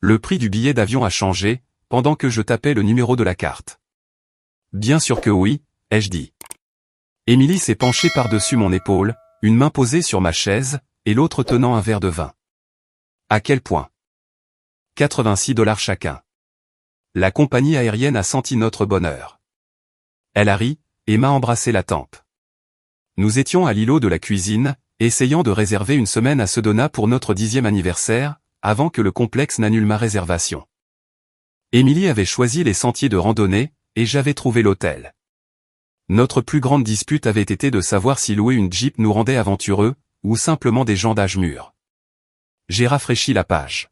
Le prix du billet d'avion a changé, pendant que je tapais le numéro de la carte. Bien sûr que oui, ai-je dit. Émilie s'est penchée par-dessus mon épaule, une main posée sur ma chaise, et l'autre tenant un verre de vin. À quel point? 86 $ chacun. La compagnie aérienne a senti notre bonheur. Elle a ri, et m'a embrassé la tempe. Nous étions à l'îlot de la cuisine, essayant de réserver une semaine à Sedona pour notre 10e anniversaire, avant que le complexe n'annule ma réservation. Émilie avait choisi les sentiers de randonnée, et j'avais trouvé l'hôtel. Notre plus grande dispute avait été de savoir si louer une Jeep nous rendait aventureux, ou simplement des gens d'âge mûr. J'ai rafraîchi la page.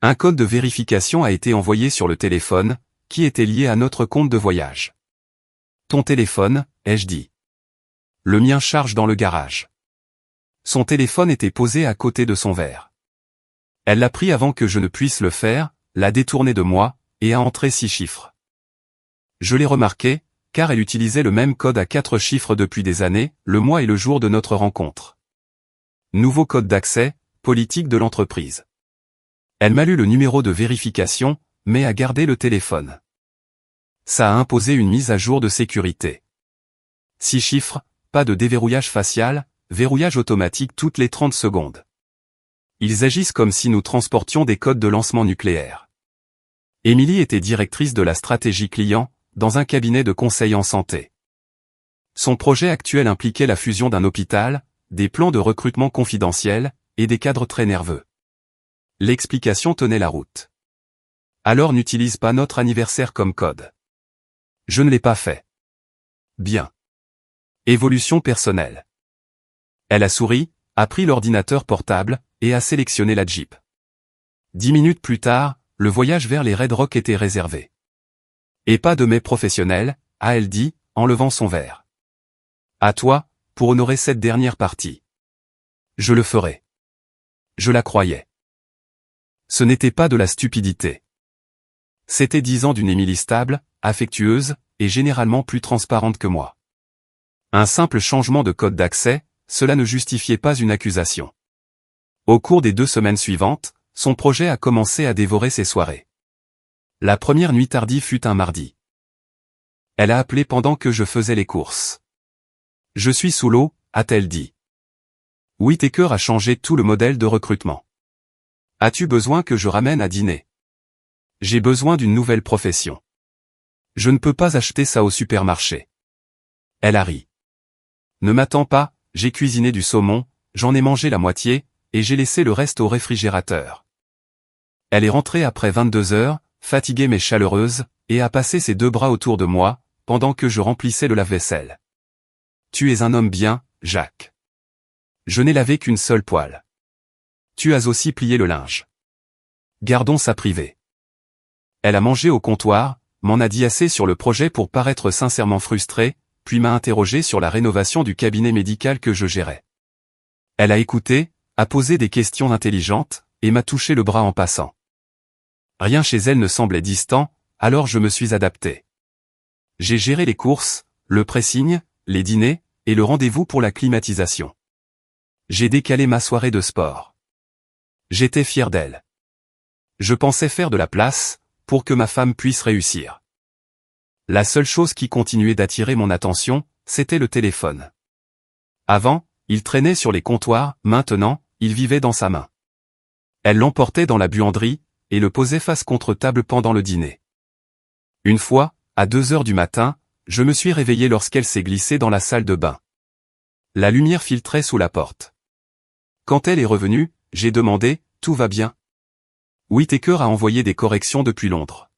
Un code de vérification a été envoyé sur le téléphone, qui était lié à notre compte de voyage. Ton téléphone, ai-je dit. Le mien charge dans le garage. Son téléphone était posé à côté de son verre. Elle l'a pris avant que je ne puisse le faire, l'a détourné de moi, et a entré 6 chiffres. Je l'ai remarqué, car elle utilisait le même code à 4 chiffres depuis des années, le mois et le jour de notre rencontre. Nouveau code d'accès, politique de l'entreprise. Elle m'a lu le numéro de vérification, mais a gardé le téléphone. Ça a imposé une mise à jour de sécurité. 6 chiffres, pas de déverrouillage facial, verrouillage automatique toutes les 30 secondes. Ils agissent comme si nous transportions des codes de lancement nucléaire. Émilie était directrice de la stratégie client, dans un cabinet de conseil en santé. Son projet actuel impliquait la fusion d'un hôpital, des plans de recrutement confidentiels, et des cadres très nerveux. L'explication tenait la route. Alors n'utilise pas notre anniversaire comme code. Je ne l'ai pas fait. Bien. Évolution personnelle. Elle a souri, a pris l'ordinateur portable, et a sélectionné la Jeep. 10 minutes plus tard, le voyage vers les Red Rock était réservé. Et pas de mets professionnel, a-t-elle dit, en levant son verre. À toi, pour honorer cette dernière partie. Je le ferai. Je la croyais. Ce n'était pas de la stupidité. C'était 10 ans d'une Émilie stable, affectueuse, et généralement plus transparente que moi. Un simple changement de code d'accès, cela ne justifiait pas une accusation. Au cours des 2 semaines suivantes, son projet a commencé à dévorer ses soirées. La première nuit tardive fut un mardi. Elle a appelé pendant que je faisais les courses. Je suis sous l'eau, a-t-elle dit. Whittaker a changé tout le modèle de recrutement. As-tu besoin que je ramène à dîner? J'ai besoin d'une nouvelle profession. Je ne peux pas acheter ça au supermarché. Elle a ri. Ne m'attends pas, j'ai cuisiné du saumon, j'en ai mangé la moitié, et j'ai laissé le reste au réfrigérateur. Elle est rentrée après 22 heures, fatiguée mais chaleureuse, et a passé ses 2 bras autour de moi, pendant que je remplissais le lave-vaisselle. Tu es un homme bien, Jacques. Je n'ai lavé qu'une seule poêle. Tu as aussi plié le linge. Gardons ça privé. Elle a mangé au comptoir, m'en a dit assez sur le projet pour paraître sincèrement frustrée, puis m'a interrogé sur la rénovation du cabinet médical que je gérais. Elle a écouté, a posé des questions intelligentes, et m'a touché le bras en passant. Rien chez elle ne semblait distant, alors je me suis adapté. J'ai géré les courses, le pressing, les dîners, et le rendez-vous pour la climatisation. J'ai décalé ma soirée de sport. J'étais fier d'elle. Je pensais faire de la place, pour que ma femme puisse réussir. La seule chose qui continuait d'attirer mon attention, c'était le téléphone. Avant, il traînait sur les comptoirs, maintenant, il vivait dans sa main. Elle l'emportait dans la buanderie, et le posait face contre table pendant le dîner. Une fois, à 2 heures du matin, je me suis réveillé lorsqu'elle s'est glissée dans la salle de bain. La lumière filtrait sous la porte. Quand elle est revenue, j'ai demandé, tout va bien? Whittaker a envoyé des corrections depuis Londres.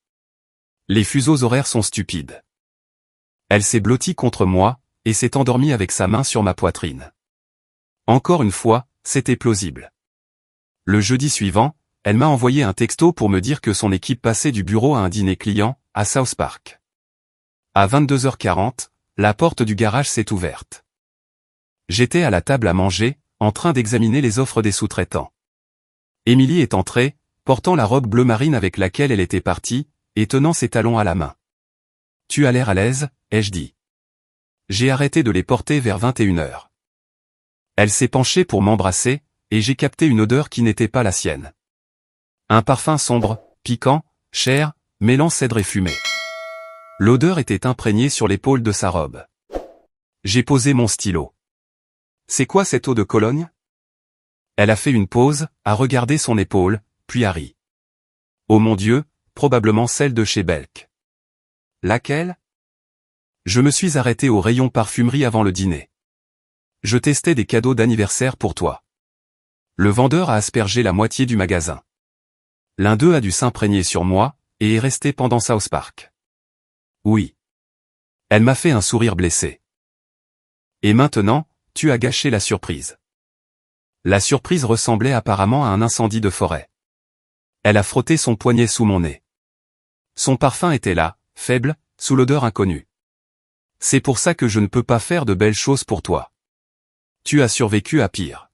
Les fuseaux horaires sont stupides. Elle s'est blottie contre moi, et s'est endormie avec sa main sur ma poitrine. Encore une fois, c'était plausible. Le jeudi suivant, elle m'a envoyé un texto pour me dire que son équipe passait du bureau à un dîner client, à South Park. À 22h40, la porte du garage s'est ouverte. J'étais à la table à manger, en train d'examiner les offres des sous-traitants. Émilie est entrée, portant la robe bleu marine avec laquelle elle était partie, et tenant ses talons à la main. Tu as l'air à l'aise, ai-je dit. J'ai arrêté de les porter vers 21h. Elle s'est penchée pour m'embrasser, et j'ai capté une odeur qui n'était pas la sienne. Un parfum sombre, piquant, cher, mêlant cèdre et fumée. L'odeur était imprégnée sur l'épaule de sa robe. J'ai posé mon stylo. C'est quoi cette eau de Cologne? Elle a fait une pause, a regardé son épaule, puis a ri. Oh mon Dieu, probablement celle de chez Belk. Laquelle? Je me suis arrêté au rayon parfumerie avant le dîner. Je testais des cadeaux d'anniversaire pour toi. Le vendeur a aspergé la moitié du magasin. L'un d'eux a dû s'imprégner sur moi, et est resté pendant South Park. Oui. Elle m'a fait un sourire blessé. Et maintenant, tu as gâché la surprise. La surprise ressemblait apparemment à un incendie de forêt. Elle a frotté son poignet sous mon nez. Son parfum était là, faible, sous l'odeur inconnue. C'est pour ça que je ne peux pas faire de belles choses pour toi. Tu as survécu à pire.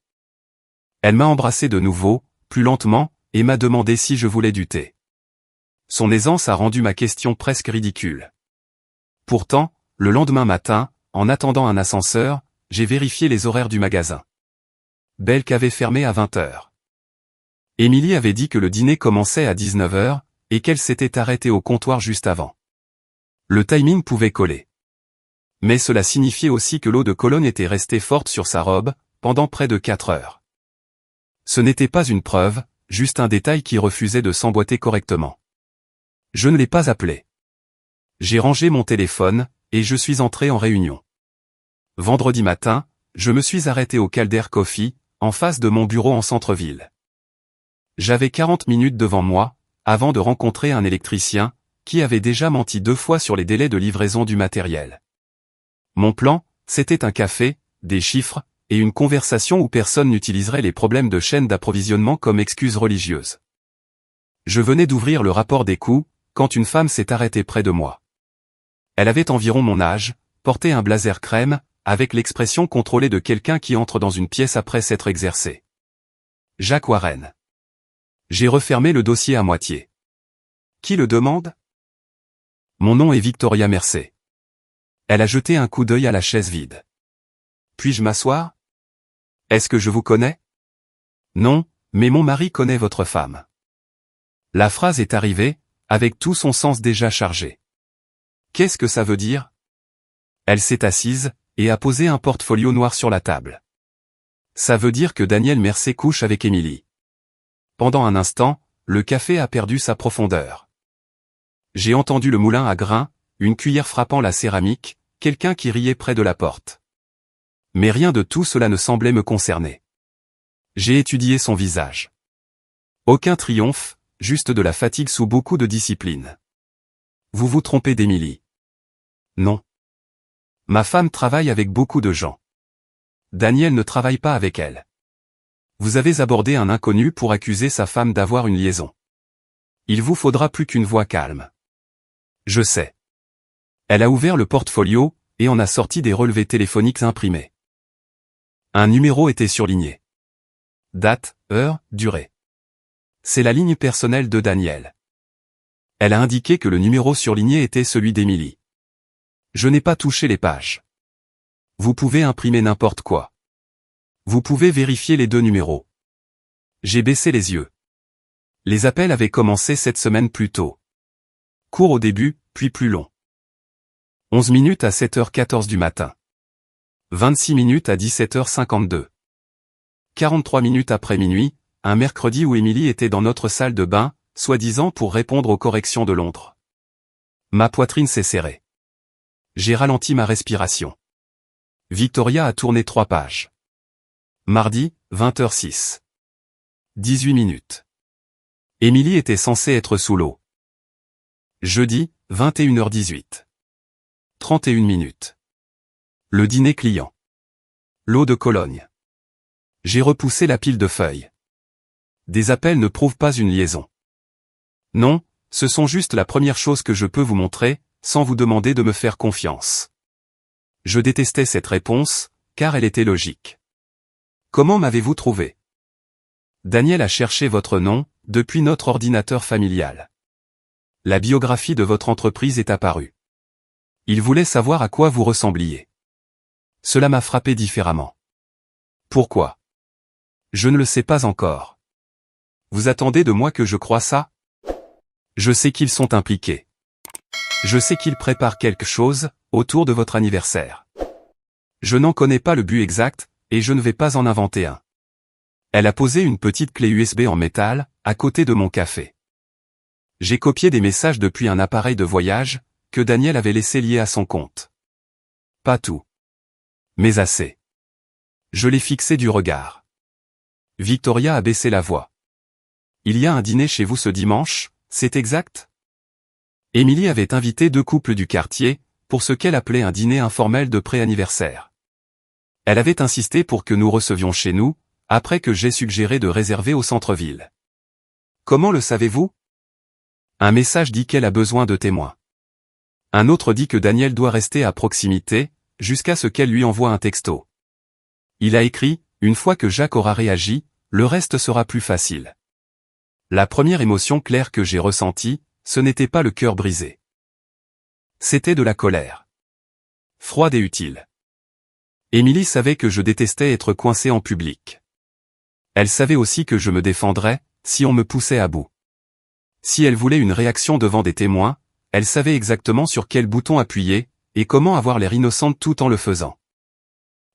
Elle m'a embrassé de nouveau, plus lentement, et m'a demandé si je voulais du thé. Son aisance a rendu ma question presque ridicule. Pourtant, le lendemain matin, en attendant un ascenseur, j'ai vérifié les horaires du magasin. Belk avait fermé à 20h. Émilie avait dit que le dîner commençait à 19h, et qu'elle s'était arrêtée au comptoir juste avant. Le timing pouvait coller. Mais cela signifiait aussi que l'eau de Cologne était restée forte sur sa robe, pendant près de 4 heures. Ce n'était pas une preuve, juste un détail qui refusait de s'emboîter correctement. Je ne l'ai pas appelé. J'ai rangé mon téléphone, et je suis entré en réunion. Vendredi matin, je me suis arrêté au Calder Coffee, en face de mon bureau en centre-ville. J'avais 40 minutes devant moi, avant de rencontrer un électricien, qui avait déjà menti 2 fois sur les délais de livraison du matériel. Mon plan, c'était un café, des chiffres, et une conversation où personne n'utiliserait les problèmes de chaîne d'approvisionnement comme excuse religieuse. Je venais d'ouvrir le rapport des coûts, quand une femme s'est arrêtée près de moi. Elle avait environ mon âge, portait un blazer crème, avec l'expression contrôlée de quelqu'un qui entre dans une pièce après s'être exercé. Jacques Warren. J'ai refermé le dossier à moitié. Qui le demande? Mon nom est Victoria Mercé. Elle a jeté un coup d'œil à la chaise vide. Puis-je m'asseoir? Est-ce que je vous connais? Non, mais mon mari connaît votre femme. La phrase est arrivée, avec tout son sens déjà chargé. Qu'est-ce que ça veut dire? Elle s'est assise, et a posé un portfolio noir sur la table. Ça veut dire que Daniel Mercé couche avec Émilie. Pendant un instant, le café a perdu sa profondeur. J'ai entendu le moulin à grains, une cuillère frappant la céramique, quelqu'un qui riait près de la porte. Mais rien de tout cela ne semblait me concerner. J'ai étudié son visage. Aucun triomphe, juste de la fatigue sous beaucoup de discipline. Vous vous trompez d'Émilie. Non. Ma femme travaille avec beaucoup de gens. Daniel ne travaille pas avec elle. Vous avez abordé un inconnu pour accuser sa femme d'avoir une liaison. Il vous faudra plus qu'une voix calme. Je sais. Elle a ouvert le portfolio, et en a sorti des relevés téléphoniques imprimés. Un numéro était surligné. Date, heure, durée. C'est la ligne personnelle de Daniel. Elle a indiqué que le numéro surligné était celui d'Émilie. Je n'ai pas touché les pages. Vous pouvez imprimer n'importe quoi. Vous pouvez vérifier les 2 numéros. J'ai baissé les yeux. Les appels avaient commencé cette semaine plus tôt. Court au début, puis plus long. 11 minutes à 7h14 du matin. 26 minutes à 17h52. 43 minutes après minuit, un mercredi où Émilie était dans notre salle de bain, soi-disant pour répondre aux corrections de Londres. Ma poitrine s'est serrée. J'ai ralenti ma respiration. Victoria a tourné 3 pages. Mardi, 20h06. 18 minutes. Émilie était censée être sous l'eau. Jeudi, 21h18. 31 minutes. Le dîner client. L'eau de Cologne. J'ai repoussé la pile de feuilles. Des appels ne prouvent pas une liaison. Non, ce sont juste la première chose que je peux vous montrer, sans vous demander de me faire confiance. Je détestais cette réponse, car elle était logique. Comment m'avez-vous trouvé? Daniel a cherché votre nom, depuis notre ordinateur familial. La biographie de votre entreprise est apparue. Il voulait savoir à quoi vous ressembliez. Cela m'a frappé différemment. Pourquoi? Je ne le sais pas encore. Vous attendez de moi que je croie ça? Je sais qu'ils sont impliqués. Je sais qu'ils préparent quelque chose, autour de votre anniversaire. Je n'en connais pas le but exact, et je ne vais pas en inventer un. Elle a posé une petite clé USB en métal, à côté de mon café. J'ai copié des messages depuis un appareil de voyage, que Daniel avait laissé lié à son compte. Pas tout. Mais assez. Je l'ai fixé du regard. Victoria a baissé la voix. Il y a un dîner chez vous ce dimanche, c'est exact? Émilie avait invité 2 couples du quartier, pour ce qu'elle appelait un dîner informel de pré-anniversaire. Elle avait insisté pour que nous recevions chez nous, après que j'ai suggéré de réserver au centre-ville. Comment le savez-vous? Un message dit qu'elle a besoin de témoins. Un autre dit que Daniel doit rester à proximité, jusqu'à ce qu'elle lui envoie un texto. Il a écrit, une fois que Jacques aura réagi, le reste sera plus facile. La première émotion claire que j'ai ressentie, ce n'était pas le cœur brisé. C'était de la colère. Froide et utile. Émilie savait que je détestais être coincé en public. Elle savait aussi que je me défendrais, si on me poussait à bout. Si elle voulait une réaction devant des témoins, elle savait exactement sur quel bouton appuyer, et comment avoir l'air innocente tout en le faisant.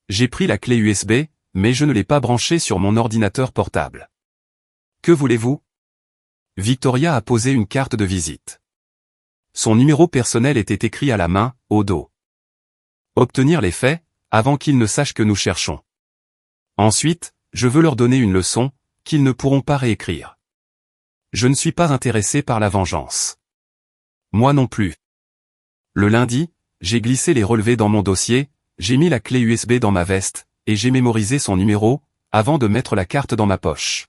J'ai pris la clé USB, mais je ne l'ai pas branchée sur mon ordinateur portable. Que voulez-vous? Victoria a posé une carte de visite. Son numéro personnel était écrit à la main, au dos. Obtenir les faits, avant qu'ils ne sachent que nous cherchons. Ensuite, je veux leur donner une leçon, qu'ils ne pourront pas réécrire. Je ne suis pas intéressé par la vengeance. Moi non plus. Le lundi, j'ai glissé les relevés dans mon dossier, j'ai mis la clé USB dans ma veste, et j'ai mémorisé son numéro, avant de mettre la carte dans ma poche.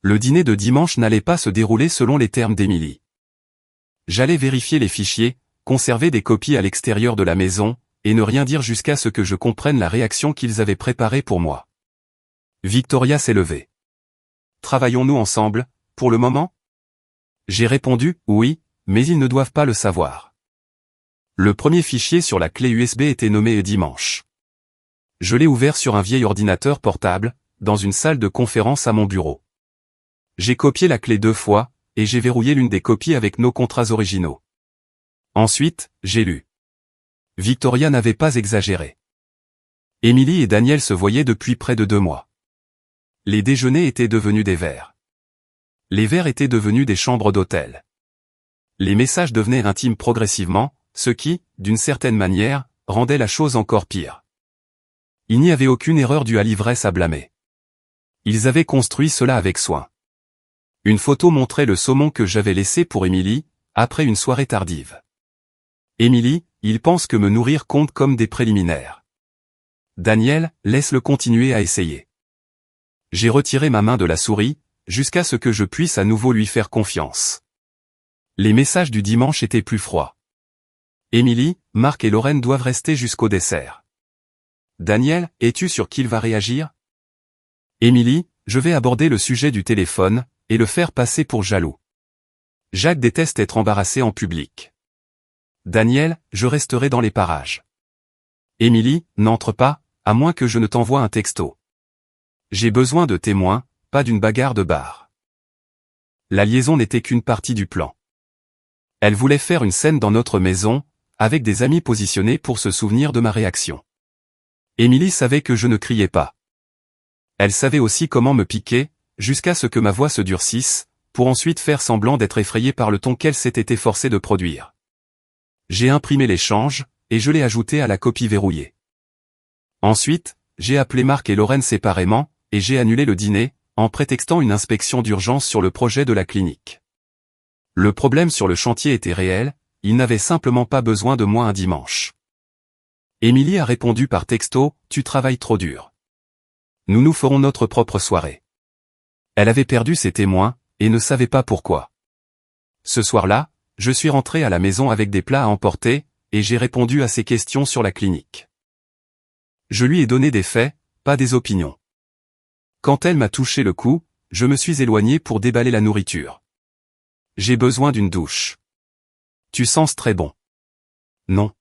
Le dîner de dimanche n'allait pas se dérouler selon les termes d'Émilie. J'allais vérifier les fichiers, conserver des copies à l'extérieur de la maison, et ne rien dire jusqu'à ce que je comprenne la réaction qu'ils avaient préparée pour moi. Victoria s'est levée. Travaillons-nous ensemble, pour le moment? J'ai répondu, oui, mais ils ne doivent pas le savoir. Le premier fichier sur la clé USB était nommé dimanche. Je l'ai ouvert sur un vieil ordinateur portable, dans une salle de conférence à mon bureau. J'ai copié la clé 2 fois, et j'ai verrouillé l'une des copies avec nos contrats originaux. Ensuite, j'ai lu. Victoria n'avait pas exagéré. Émilie et Daniel se voyaient depuis près de 2 mois. Les déjeuners étaient devenus des verres. Les verres étaient devenus des chambres d'hôtel. Les messages devenaient intimes progressivement, ce qui, d'une certaine manière, rendait la chose encore pire. Il n'y avait aucune erreur due à l'ivresse à blâmer. Ils avaient construit cela avec soin. Une photo montrait le saumon que j'avais laissé pour Émilie, après une soirée tardive. Émilie, il pense que me nourrir compte comme des préliminaires. Daniel, laisse-le continuer à essayer. J'ai retiré ma main de la souris, jusqu'à ce que je puisse à nouveau lui faire confiance. Les messages du dimanche étaient plus froids. Émilie, Marc et Lorraine doivent rester jusqu'au dessert. Daniel, es-tu sûr qu'il va réagir? Émilie, je vais aborder le sujet du téléphone, et le faire passer pour jaloux. Jacques déteste être embarrassé en public. Daniel, je resterai dans les parages. Émilie, n'entre pas, à moins que je ne t'envoie un texto. J'ai besoin de témoins, pas d'une bagarre de bar. La liaison n'était qu'une partie du plan. Elle voulait faire une scène dans notre maison, avec des amis positionnés pour se souvenir de ma réaction. Émilie savait que je ne criais pas. Elle savait aussi comment me piquer, jusqu'à ce que ma voix se durcisse, pour ensuite faire semblant d'être effrayée par le ton qu'elle s'était efforcée de produire. J'ai imprimé l'échange, et je l'ai ajouté à la copie verrouillée. Ensuite, j'ai appelé Marc et Lorraine séparément, et j'ai annulé le dîner, en prétextant une inspection d'urgence sur le projet de la clinique. Le problème sur le chantier était réel, ils n'avaient simplement pas besoin de moi un dimanche. Émilie a répondu par texto, « Tu travailles trop dur. Nous nous ferons notre propre soirée. » Elle avait perdu ses témoins, et ne savait pas pourquoi. Ce soir-là, je suis rentré à la maison avec des plats à emporter, et j'ai répondu à ses questions sur la clinique. Je lui ai donné des faits, pas des opinions. Quand elle m'a touché le cou, je me suis éloigné pour déballer la nourriture. J'ai besoin d'une douche. Tu sens très bon. Non.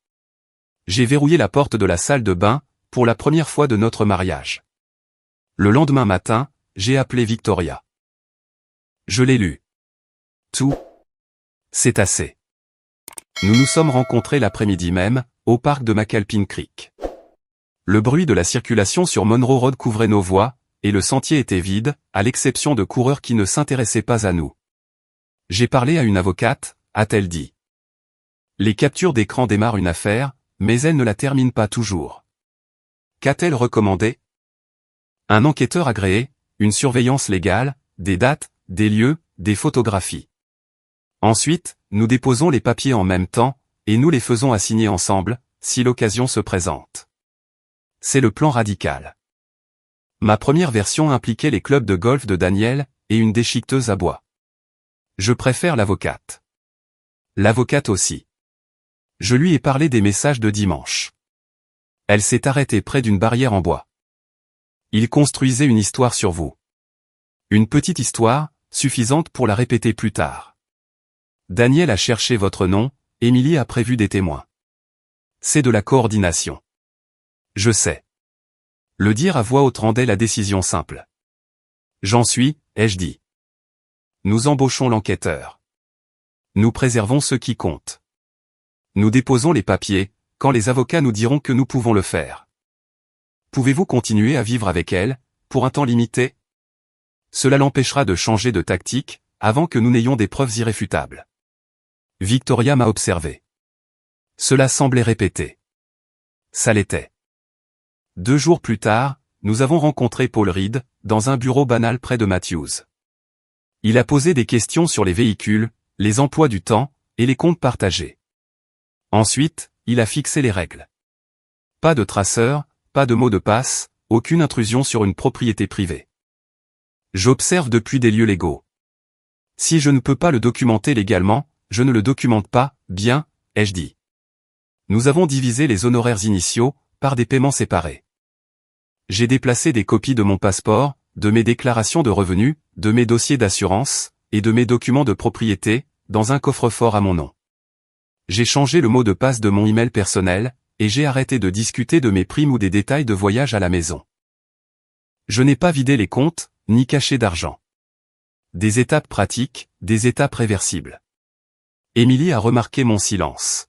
J'ai verrouillé la porte de la salle de bain, pour la première fois de notre mariage. Le lendemain matin, j'ai appelé Victoria. Je l'ai lu. Tout. C'est assez. Nous nous sommes rencontrés l'après-midi même, au parc de McAlpin Creek. Le bruit de la circulation sur Monroe Road couvrait nos voix, et le sentier était vide, à l'exception de coureurs qui ne s'intéressaient pas à nous. J'ai parlé à une avocate, a-t-elle dit. Les captures d'écran démarrent une affaire, mais elles ne la terminent pas toujours. Qu'a-t-elle recommandé? Un enquêteur agréé, une surveillance légale, des dates, des lieux, des photographies. Ensuite, nous déposons les papiers en même temps, et nous les faisons assigner ensemble, si l'occasion se présente. C'est le plan radical. Ma première version impliquait les clubs de golf de Daniel, et une déchiqueteuse à bois. Je préfère l'avocate. L'avocate aussi. Je lui ai parlé des messages de dimanche. Elle s'est arrêtée près d'une barrière en bois. Il construisait une histoire sur vous. Une petite histoire, suffisante pour la répéter plus tard. Daniel a cherché votre nom, Émilie a prévu des témoins. C'est de la coordination. Je sais. Le dire à voix haute rendait la décision simple. J'en suis, ai-je dit. Nous embauchons l'enquêteur. Nous préservons ce qui compte. Nous déposons les papiers, quand les avocats nous diront que nous pouvons le faire. Pouvez-vous continuer à vivre avec elle, pour un temps limité? Cela l'empêchera de changer de tactique, avant que nous n'ayons des preuves irréfutables. Victoria m'a observé. Cela semblait répété. Ça l'était. 2 jours plus tard, nous avons rencontré Paul Reed, dans un bureau banal près de Matthews. Il a posé des questions sur les véhicules, les emplois du temps, et les comptes partagés. Ensuite, il a fixé les règles. Pas de traceur, pas de mot de passe, aucune intrusion sur une propriété privée. J'observe depuis des lieux légaux. Si je ne peux pas le documenter légalement, je ne le documente pas, bien, ai-je dit. Nous avons divisé les honoraires initiaux, par des paiements séparés. J'ai déplacé des copies de mon passeport, de mes déclarations de revenus, de mes dossiers d'assurance, et de mes documents de propriété, dans un coffre-fort à mon nom. J'ai changé le mot de passe de mon email personnel, et j'ai arrêté de discuter de mes primes ou des détails de voyage à la maison. Je n'ai pas vidé les comptes, ni caché d'argent. Des étapes pratiques, des étapes réversibles. Émilie a remarqué mon silence.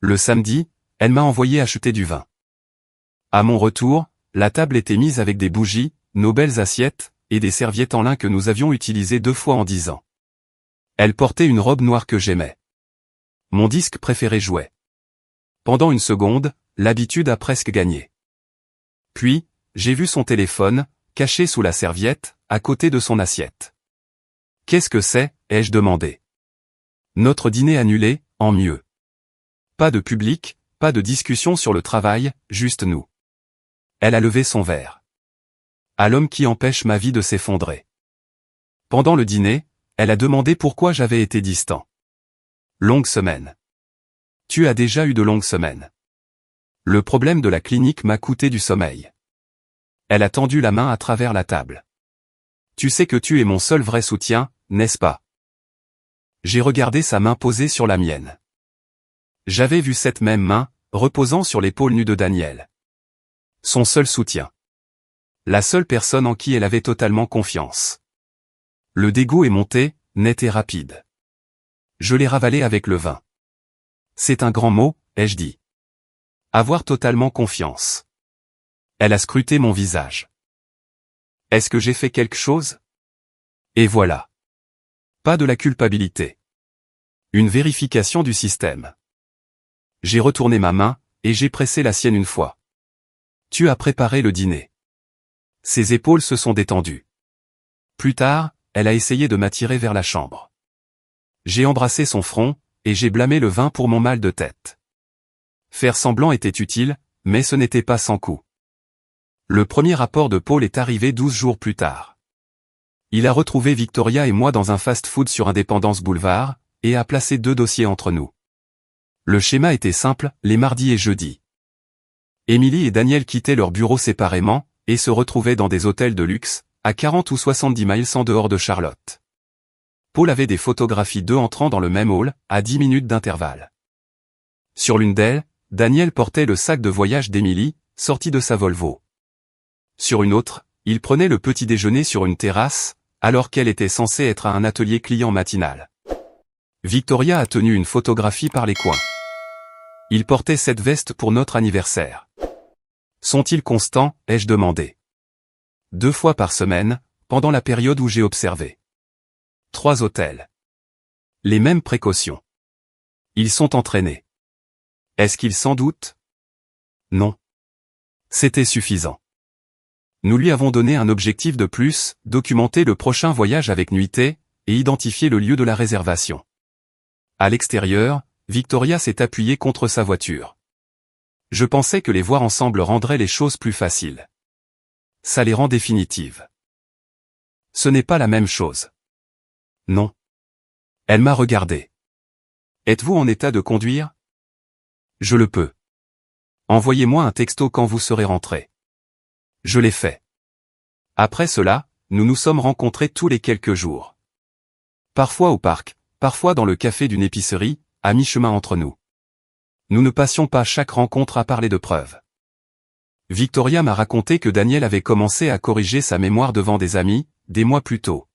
Le samedi, elle m'a envoyé acheter du vin. À mon retour, la table était mise avec des bougies, nos belles assiettes, et des serviettes en lin que nous avions utilisées 2 fois en 10 ans. Elle portait une robe noire que j'aimais. Mon disque préféré jouait. Pendant une seconde, l'habitude a presque gagné. Puis, j'ai vu son téléphone, caché sous la serviette, à côté de son assiette. Qu'est-ce que c'est, ai-je demandé. Notre dîner annulé, en mieux. Pas de public, pas de discussion sur le travail, juste nous. Elle a levé son verre. À l'homme qui empêche ma vie de s'effondrer. Pendant le dîner, elle a demandé pourquoi j'avais été distant. Longue semaine. Tu as déjà eu de longues semaines. Le problème de la clinique m'a coûté du sommeil. Elle a tendu la main à travers la table. Tu sais que tu es mon seul vrai soutien, n'est-ce pas? J'ai regardé sa main posée sur la mienne. J'avais vu cette même main, reposant sur l'épaule nue de Daniel. Son seul soutien. La seule personne en qui elle avait totalement confiance. Le dégoût est monté, net et rapide. Je l'ai ravalé avec le vin. C'est un grand mot, ai-je dit. Avoir totalement confiance. Elle a scruté mon visage. Est-ce que j'ai fait quelque chose? Et voilà. Pas de la culpabilité. Une vérification du système. J'ai retourné ma main, et j'ai pressé la sienne une fois. Tu as préparé le dîner. Ses épaules se sont détendues. Plus tard, elle a essayé de m'attirer vers la chambre. J'ai embrassé son front, et j'ai blâmé le vin pour mon mal de tête. Faire semblant était utile, mais ce n'était pas sans coût. Le premier rapport de Paul est arrivé 12 jours plus tard. Il a retrouvé Victoria et moi dans un fast-food sur Independence Boulevard, et a placé 2 dossiers entre nous. Le schéma était simple, les mardis et jeudis. Émilie et Daniel quittaient leur bureau séparément, et se retrouvaient dans des hôtels de luxe, à 40 ou 70 miles en dehors de Charlotte. Paul avait des photographies d'eux entrant dans le même hall, à 10 minutes d'intervalle. Sur l'une d'elles, Daniel portait le sac de voyage d'Émilie, sorti de sa Volvo. Sur une autre, il prenait le petit déjeuner sur une terrasse, alors qu'elle était censée être à un atelier client matinal. Victoria a tenu une photographie par les coins. Il portait cette veste pour notre anniversaire. Sont-ils constants, ai-je demandé. 2 fois par semaine, pendant la période où j'ai observé. 3 hôtels. Les mêmes précautions. Ils sont entraînés. Est-ce qu'ils s'en doutent? Non. C'était suffisant. Nous lui avons donné un objectif de plus, documenter le prochain voyage avec nuitée, et identifier le lieu de la réservation. À l'extérieur, Victoria s'est appuyée contre sa voiture. Je pensais que les voir ensemble rendrait les choses plus faciles. Ça les rend définitives. Ce n'est pas la même chose. Non. Elle m'a regardé. Êtes-vous en état de conduire? Je le peux. Envoyez-moi un texto quand vous serez rentré. Je l'ai fait. Après cela, nous nous sommes rencontrés tous les quelques jours. Parfois au parc, parfois dans le café d'une épicerie, à mi-chemin entre nous. Nous ne passions pas chaque rencontre à parler de preuves. Victoria m'a raconté que Daniel avait commencé à corriger sa mémoire devant des amis, des mois plus tôt.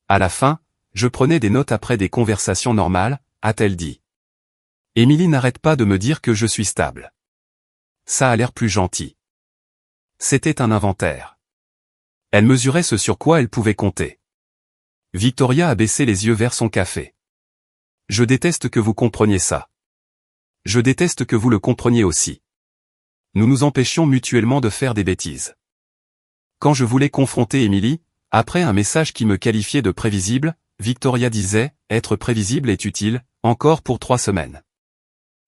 À la fin, je prenais des notes après des conversations normales, a-t-elle dit. Émilie n'arrête pas de me dire que je suis stable. Ça a l'air plus gentil. C'était un inventaire. Elle mesurait ce sur quoi elle pouvait compter. Victoria a baissé les yeux vers son café. Je déteste que vous compreniez ça. Je déteste que vous le compreniez aussi. Nous nous empêchions mutuellement de faire des bêtises. Quand je voulais confronter Émilie, après un message qui me qualifiait de prévisible, Victoria disait, être prévisible est utile, encore pour 3 semaines.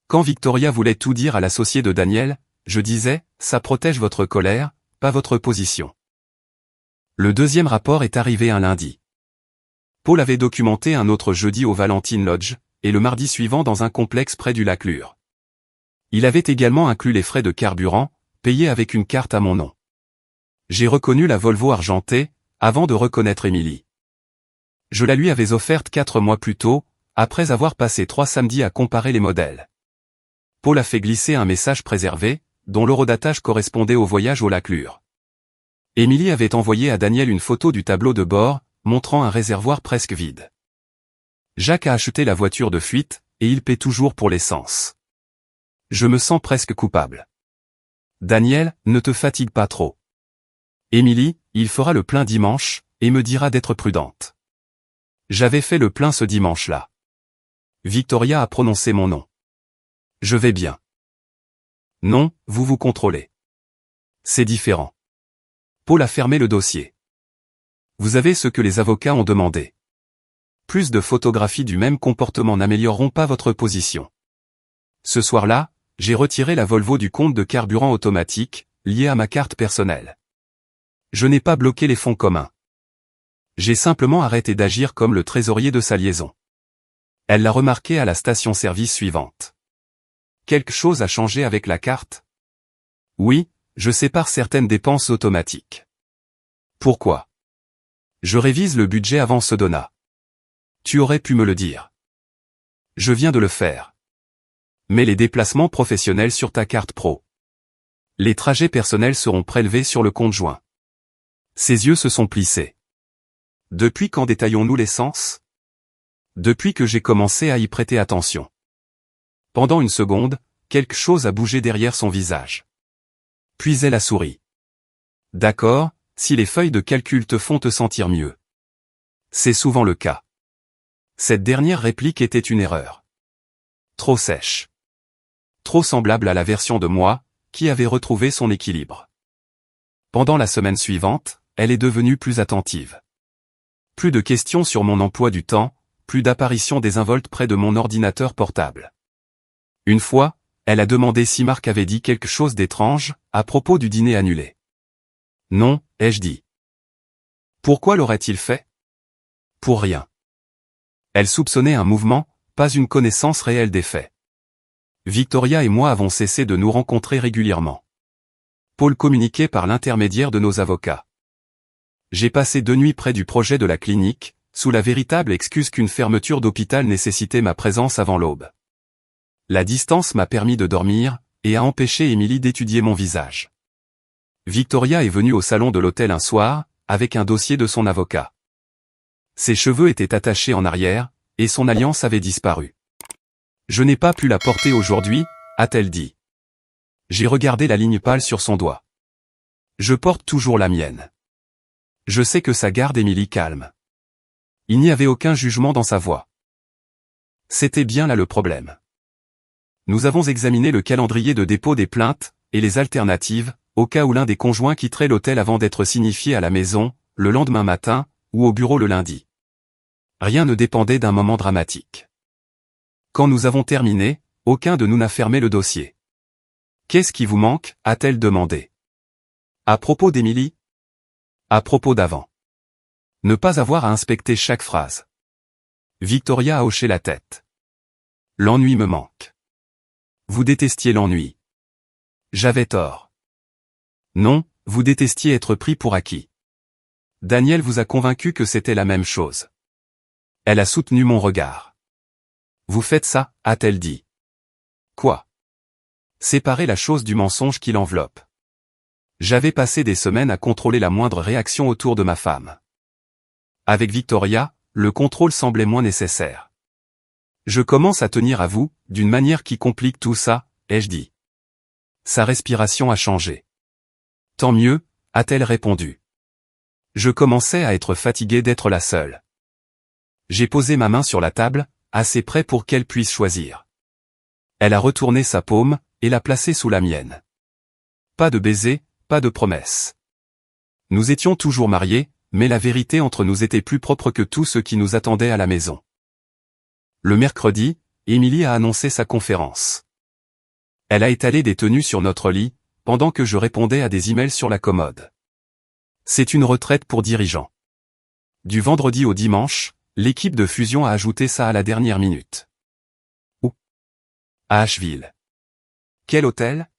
Quand Victoria voulait tout dire à l'associé de Daniel, je disais, ça protège votre colère, pas votre position. Le deuxième rapport est arrivé un lundi. Paul avait documenté un autre jeudi au Valentine Lodge, et le mardi suivant dans un complexe près du lac Lure. Il avait également inclus les frais de carburant, payés avec une carte à mon nom. J'ai reconnu la Volvo argentée, avant de reconnaître Émilie. Je la lui avais offerte 4 mois plus tôt, après avoir passé 3 samedis à comparer les modèles. Paul a fait glisser un message préservé, dont l'horodatage correspondait au voyage au lac Lure. Émilie avait envoyé à Daniel une photo du tableau de bord, montrant un réservoir presque vide. Jacques a acheté la voiture de fuite, et il paie toujours pour l'essence. Je me sens presque coupable. Daniel, ne te fatigue pas trop. Émilie, il fera le plein dimanche, et me dira d'être prudente. J'avais fait le plein ce dimanche-là. Victoria a prononcé mon nom. Je vais bien. Non, vous vous contrôlez. C'est différent. Paul a fermé le dossier. Vous avez ce que les avocats ont demandé. Plus de photographies du même comportement n'amélioreront pas votre position. Ce soir-là, j'ai retiré la Volvo du compte de carburant automatique, lié à ma carte personnelle. Je n'ai pas bloqué les fonds communs. J'ai simplement arrêté d'agir comme le trésorier de sa liaison. Elle l'a remarqué à la station-service suivante. Quelque chose a changé avec la carte? Oui, je sépare certaines dépenses automatiques. Pourquoi? Je révise le budget avant ce donat. Tu aurais pu me le dire. Je viens de le faire. Mets les déplacements professionnels sur ta carte pro. Les trajets personnels seront prélevés sur le compte joint. Ses yeux se sont plissés. Depuis quand détaillons-nous l'essence? Depuis que j'ai commencé à y prêter attention. Pendant une seconde, quelque chose a bougé derrière son visage. Puis elle a souri. D'accord, si les feuilles de calcul te font te sentir mieux. C'est souvent le cas. Cette dernière réplique était une erreur. Trop sèche. Trop semblable à la version de moi, qui avait retrouvé son équilibre. Pendant la semaine suivante, elle est devenue plus attentive. Plus de questions sur mon emploi du temps, plus d'apparitions désinvoltes près de mon ordinateur portable. Une fois, elle a demandé si Marc avait dit quelque chose d'étrange, à propos du dîner annulé. Non, ai-je dit. Pourquoi l'aurait-il fait? Pour rien. Elle soupçonnait un mouvement, pas une connaissance réelle des faits. Victoria et moi avons cessé de nous rencontrer régulièrement. Paul communiquait par l'intermédiaire de nos avocats. J'ai passé 2 nuits près du projet de la clinique, sous la véritable excuse qu'une fermeture d'hôpital nécessitait ma présence avant l'aube. La distance m'a permis de dormir, et a empêché Émilie d'étudier mon visage. Victoria est venue au salon de l'hôtel un soir, avec un dossier de son avocat. Ses cheveux étaient attachés en arrière, et son alliance avait disparu. Je n'ai pas pu la porter aujourd'hui, a-t-elle dit. J'ai regardé la ligne pâle sur son doigt. Je porte toujours la mienne. Je sais que ça garde Émilie calme. Il n'y avait aucun jugement dans sa voix. C'était bien là le problème. Nous avons examiné le calendrier de dépôt des plaintes, et les alternatives, au cas où l'un des conjoints quitterait l'hôtel avant d'être signifié à la maison, le lendemain matin, ou au bureau le lundi. Rien ne dépendait d'un moment dramatique. Quand nous avons terminé, aucun de nous n'a fermé le dossier. « Qu'est-ce qui vous manque ?» a-t-elle demandé. À propos d'Émilie ? À propos d'avant. Ne pas avoir à inspecter chaque phrase. Victoria a hoché la tête. L'ennui me manque. Vous détestiez l'ennui. J'avais tort. Non, vous détestiez être pris pour acquis. Daniel vous a convaincu que c'était la même chose. Elle a soutenu mon regard. Vous faites ça, a-t-elle dit. Quoi ? Séparer la chose du mensonge qui l'enveloppe. J'avais passé des semaines à contrôler la moindre réaction autour de ma femme. Avec Victoria, le contrôle semblait moins nécessaire. Je commence à tenir à vous, d'une manière qui complique tout ça, ai-je dit. Sa respiration a changé. Tant mieux, a-t-elle répondu. Je commençais à être fatigué d'être la seule. J'ai posé ma main sur la table, assez près pour qu'elle puisse choisir. Elle a retourné sa paume, et l'a placée sous la mienne. Pas de baiser, pas de promesse. Nous étions toujours mariés, mais la vérité entre nous était plus propre que tout ce qui nous attendait à la maison. Le mercredi, Émilie a annoncé sa conférence. Elle a étalé des tenues sur notre lit, pendant que je répondais à des emails sur la commode. C'est une retraite pour dirigeants. Du vendredi au dimanche, l'équipe de fusion a ajouté ça à la dernière minute. Où ? À Asheville. Quel hôtel ?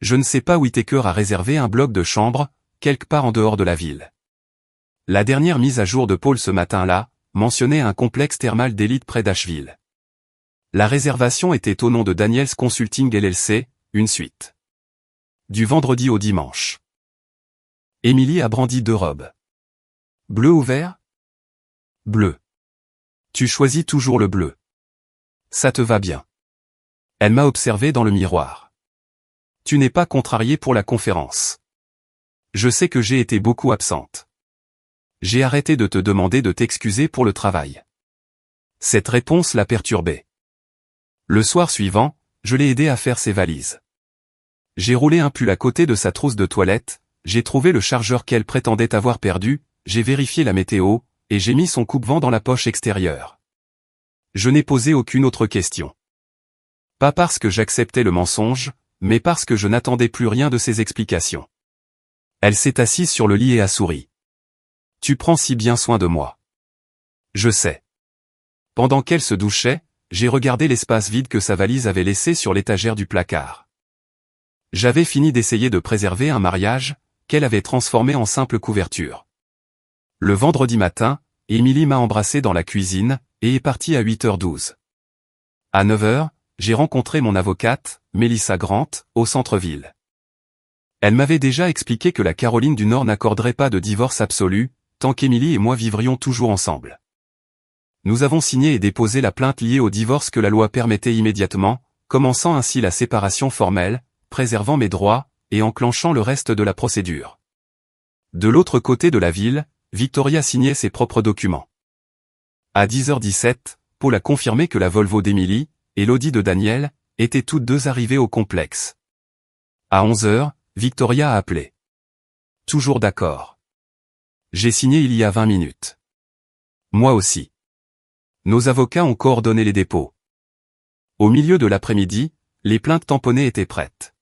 Je ne sais pas. Whittaker a réservé un bloc de chambre, quelque part en dehors de la ville. La dernière mise à jour de Paul ce matin-là, mentionnait un complexe thermal d'élite près d'Asheville. La réservation était au nom de Daniels Consulting LLC, une suite. Du vendredi au dimanche. Émilie a brandi 2 robes. Bleu ou vert ? Bleu. Tu choisis toujours le bleu. Ça te va bien. Elle m'a observé dans le miroir. Tu n'es pas contrariée pour la conférence. Je sais que j'ai été beaucoup absente. J'ai arrêté de te demander de t'excuser pour le travail. Cette réponse l'a perturbée. Le soir suivant, je l'ai aidé à faire ses valises. J'ai roulé un pull à côté de sa trousse de toilette, j'ai trouvé le chargeur qu'elle prétendait avoir perdu, j'ai vérifié la météo, et j'ai mis son coupe-vent dans la poche extérieure. Je n'ai posé aucune autre question. Pas parce que j'acceptais le mensonge, mais parce que je n'attendais plus rien de ses explications. Elle s'est assise sur le lit et a souri. Tu prends si bien soin de moi. Je sais. Pendant qu'elle se douchait, j'ai regardé l'espace vide que sa valise avait laissé sur l'étagère du placard. J'avais fini d'essayer de préserver un mariage, qu'elle avait transformé en simple couverture. Le vendredi matin, Émilie m'a embrassé dans la cuisine, et est partie à 8h12. À 9h, j'ai rencontré mon avocate, Melissa Grant, au centre-ville. Elle m'avait déjà expliqué que la Caroline du Nord n'accorderait pas de divorce absolu, tant qu'Émilie et moi vivrions toujours ensemble. Nous avons signé et déposé la plainte liée au divorce que la loi permettait immédiatement, commençant ainsi la séparation formelle, préservant mes droits, et enclenchant le reste de la procédure. De l'autre côté de la ville, Victoria signait ses propres documents. À 10h17, Paul a confirmé que la Volvo d'Émilie, et l'Audi de Daniel, étaient toutes deux arrivées au complexe. À 11h, Victoria a appelé. Toujours d'accord. J'ai signé il y a 20 minutes. Moi aussi. Nos avocats ont coordonné les dépôts. Au milieu de l'après-midi, les plaintes tamponnées étaient prêtes.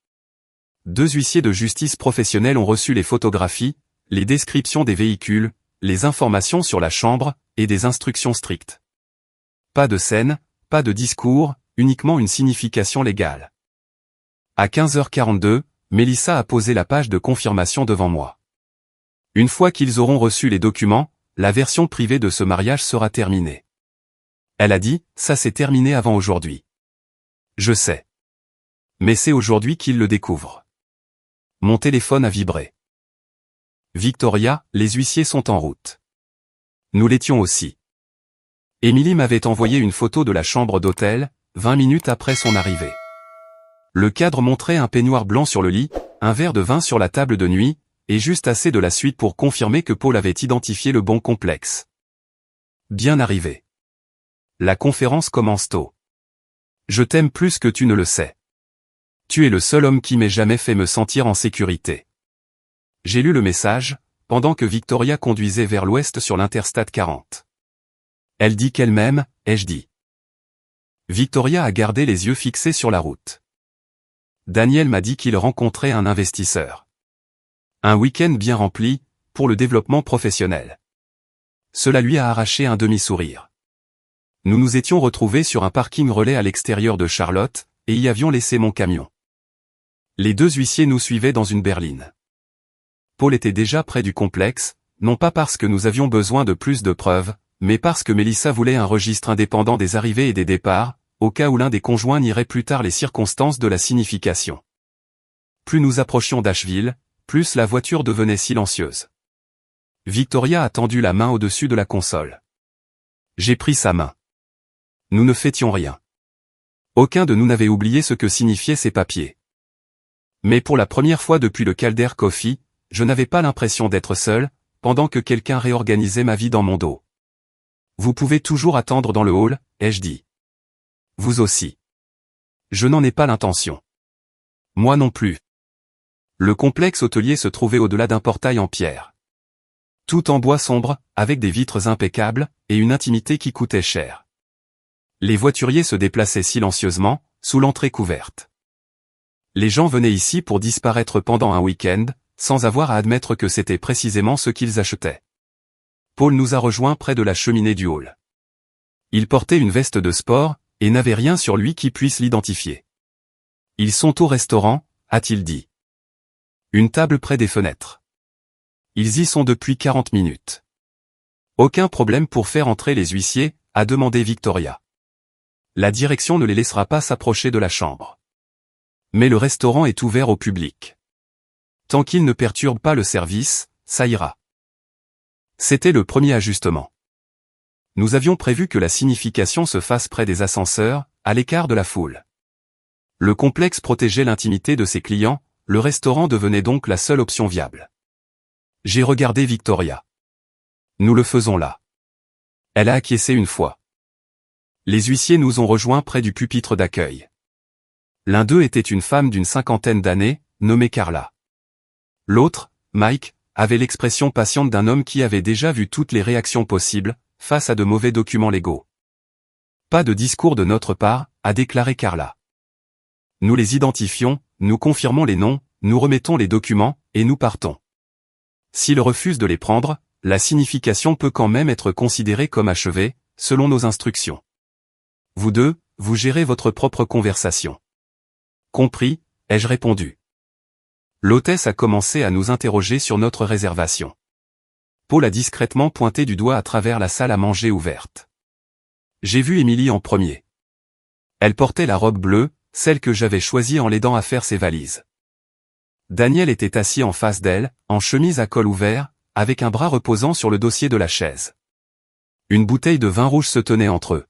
2 huissiers de justice professionnels ont reçu les photographies, les descriptions des véhicules, les informations sur la chambre, et des instructions strictes. Pas de scène, pas de discours, uniquement une signification légale. À 15h42, Melissa a posé la page de confirmation devant moi. Une fois qu'ils auront reçu les documents, la version privée de ce mariage sera terminée. Elle a dit, ça c'est terminé avant aujourd'hui. Je sais. Mais c'est aujourd'hui qu'ils le découvrent. Mon téléphone a vibré. Victoria, les huissiers sont en route. Nous l'étions aussi. Émilie m'avait envoyé une photo de la chambre d'hôtel, 20 minutes après son arrivée. Le cadre montrait un peignoir blanc sur le lit, un verre de vin sur la table de nuit, et juste assez de la suite pour confirmer que Paul avait identifié le bon complexe. Bien arrivé. La conférence commence tôt. Je t'aime plus que tu ne le sais. Tu es le seul homme qui m'ait jamais fait me sentir en sécurité. J'ai lu le message, pendant que Victoria conduisait vers l'ouest sur l'Interstate 40. Elle dit qu'elle m'aime, ai-je dit. Victoria a gardé les yeux fixés sur la route. Daniel m'a dit qu'il rencontrait un investisseur. Un week-end bien rempli, pour le développement professionnel. Cela lui a arraché un demi-sourire. Nous nous étions retrouvés sur un parking relais à l'extérieur de Charlotte, et y avions laissé mon camion. Les deux huissiers nous suivaient dans une berline. Paul était déjà près du complexe, non pas parce que nous avions besoin de plus de preuves, mais parce que Mélissa voulait un registre indépendant des arrivées et des départs, au cas où l'un des conjoints nierait plus tard les circonstances de la signification. Plus nous approchions d'Asheville, plus la voiture devenait silencieuse. Victoria a tendu la main au-dessus de la console. J'ai pris sa main. Nous ne fêtions rien. Aucun de nous n'avait oublié ce que signifiaient ces papiers. Mais pour la première fois depuis le Calder Coffee, je n'avais pas l'impression d'être seul, pendant que quelqu'un réorganisait ma vie dans mon dos. Vous pouvez toujours attendre dans le hall, ai-je dit. Vous aussi. Je n'en ai pas l'intention. Moi non plus. Le complexe hôtelier se trouvait au-delà d'un portail en pierre. Tout en bois sombre, avec des vitres impeccables, et une intimité qui coûtait cher. Les voituriers se déplaçaient silencieusement, sous l'entrée couverte. Les gens venaient ici pour disparaître pendant un week-end, sans avoir à admettre que c'était précisément ce qu'ils achetaient. Paul nous a rejoints près de la cheminée du hall. Il portait une veste de sport, et n'avait rien sur lui qui puisse l'identifier. Ils sont au restaurant, a-t-il dit. Une table près des fenêtres. Ils y sont depuis 40 minutes. Aucun problème pour faire entrer les huissiers, a demandé Victoria. La direction ne les laissera pas s'approcher de la chambre. Mais le restaurant est ouvert au public. Tant qu'il ne perturbe pas le service, ça ira. C'était le premier ajustement. Nous avions prévu que la signification se fasse près des ascenseurs, à l'écart de la foule. Le complexe protégeait l'intimité de ses clients, le restaurant devenait donc la seule option viable. J'ai regardé Victoria. Nous le faisons là. Elle a acquiescé une fois. Les huissiers nous ont rejoints près du pupitre d'accueil. L'un d'eux était une femme d'une 50aine d'années, nommée Carla. L'autre, Mike, avait l'expression patiente d'un homme qui avait déjà vu toutes les réactions possibles, face à de mauvais documents légaux. Pas de discours de notre part, a déclaré Carla. Nous les identifions, nous confirmons les noms, nous remettons les documents, et nous partons. S'ils refusent de les prendre, la signification peut quand même être considérée comme achevée, selon nos instructions. Vous deux, vous gérez votre propre conversation. Compris, ai-je répondu. L'hôtesse a commencé à nous interroger sur notre réservation. Paul a discrètement pointé du doigt à travers la salle à manger ouverte. J'ai vu Émilie en premier. Elle portait la robe bleue, celle que j'avais choisie en l'aidant à faire ses valises. Daniel était assis en face d'elle, en chemise à col ouvert, avec un bras reposant sur le dossier de la chaise. Une bouteille de vin rouge se tenait entre eux.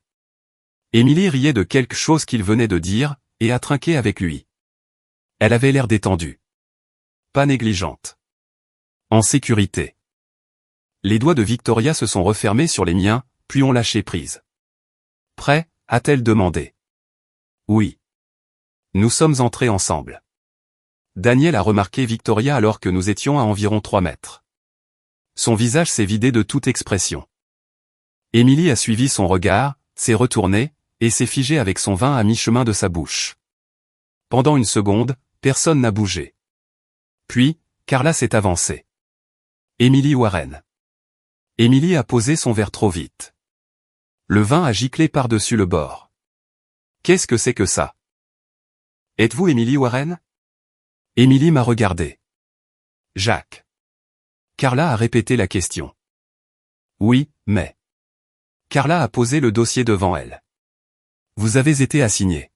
Émilie riait de quelque chose qu'il venait de dire, et a trinqué avec lui. Elle avait l'air détendue. Pas négligente. En sécurité. Les doigts de Victoria se sont refermés sur les miens, puis ont lâché prise. Prêt, a-t-elle demandé. Oui. Nous sommes entrés ensemble. Daniel a remarqué Victoria alors que nous étions à environ 3 mètres. Son visage s'est vidé de toute expression. Émilie a suivi son regard, s'est retournée, et s'est figée avec son vin à mi-chemin de sa bouche. Pendant une seconde, personne n'a bougé. Puis, Carla s'est avancée. Émilie Warren. Émilie a posé son verre trop vite. Le vin a giclé par-dessus le bord. Qu'est-ce que c'est que ça? Êtes-vous Émilie Warren? Émilie m'a regardé. Jacques. Carla a répété la question. Oui, mais... Carla a posé le dossier devant elle. Vous avez été assigné.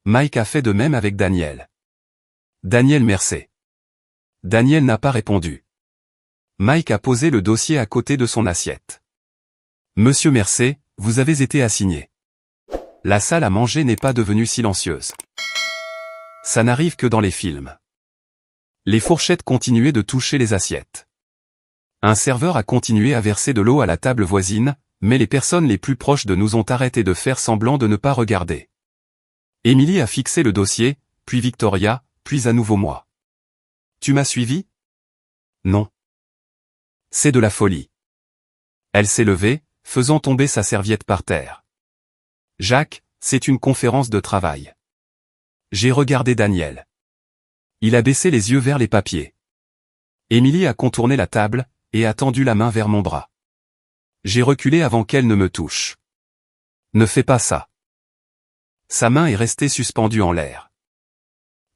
Mike a fait de même avec Daniel. Daniel merci. Daniel n'a pas répondu. Mike a posé le dossier à côté de son assiette. Monsieur Mercé, vous avez été assigné. La salle à manger n'est pas devenue silencieuse. Ça n'arrive que dans les films. Les fourchettes continuaient de toucher les assiettes. Un serveur a continué à verser de l'eau à la table voisine, mais les personnes les plus proches de nous ont arrêté de faire semblant de ne pas regarder. Émilie a fixé le dossier, puis Victoria, puis à nouveau moi. Tu m'as suivi? Non. C'est de la folie. Elle s'est levée, faisant tomber sa serviette par terre. Jacques, c'est une conférence de travail. J'ai regardé Daniel. Il a baissé les yeux vers les papiers. Émilie a contourné la table, et a tendu la main vers mon bras. J'ai reculé avant qu'elle ne me touche. Ne fais pas ça. Sa main est restée suspendue en l'air.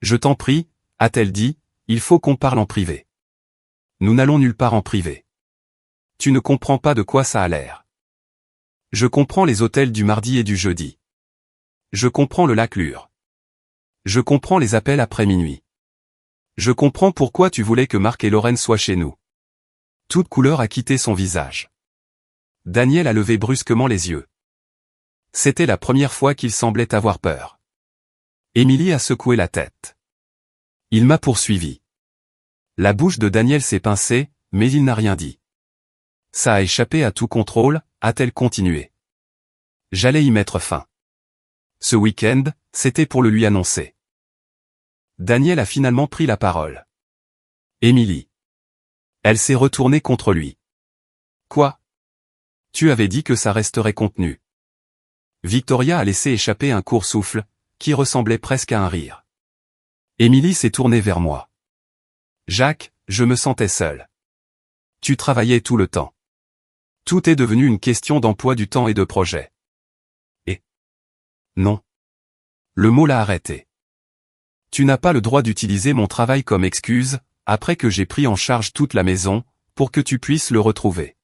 Je t'en prie, a-t-elle dit, il faut qu'on parle en privé. Nous n'allons nulle part en privé. Tu ne comprends pas de quoi ça a l'air. Je comprends les hôtels du mardi et du jeudi. Je comprends le lac Lure. Je comprends les appels après minuit. Je comprends pourquoi tu voulais que Marc et Lorraine soient chez nous. Toute couleur a quitté son visage. Daniel a levé brusquement les yeux. C'était la première fois qu'il semblait avoir peur. Émilie a secoué la tête. Il m'a poursuivi. La bouche de Daniel s'est pincée, mais il n'a rien dit. Ça a échappé à tout contrôle, a-t-elle continué. J'allais y mettre fin. Ce week-end, c'était pour le lui annoncer. Daniel a finalement pris la parole. Émilie. Elle s'est retournée contre lui. Quoi? Tu avais dit que ça resterait contenu. Victoria a laissé échapper un court souffle, qui ressemblait presque à un rire. Émilie s'est tournée vers moi. Jacques, je me sentais seul. Tu travaillais tout le temps. Tout est devenu une question d'emploi du temps et de projet. Et? Non. Le mot l'a arrêté. Tu n'as pas le droit d'utiliser mon travail comme excuse, après que j'ai pris en charge toute la maison, pour que tu puisses le retrouver.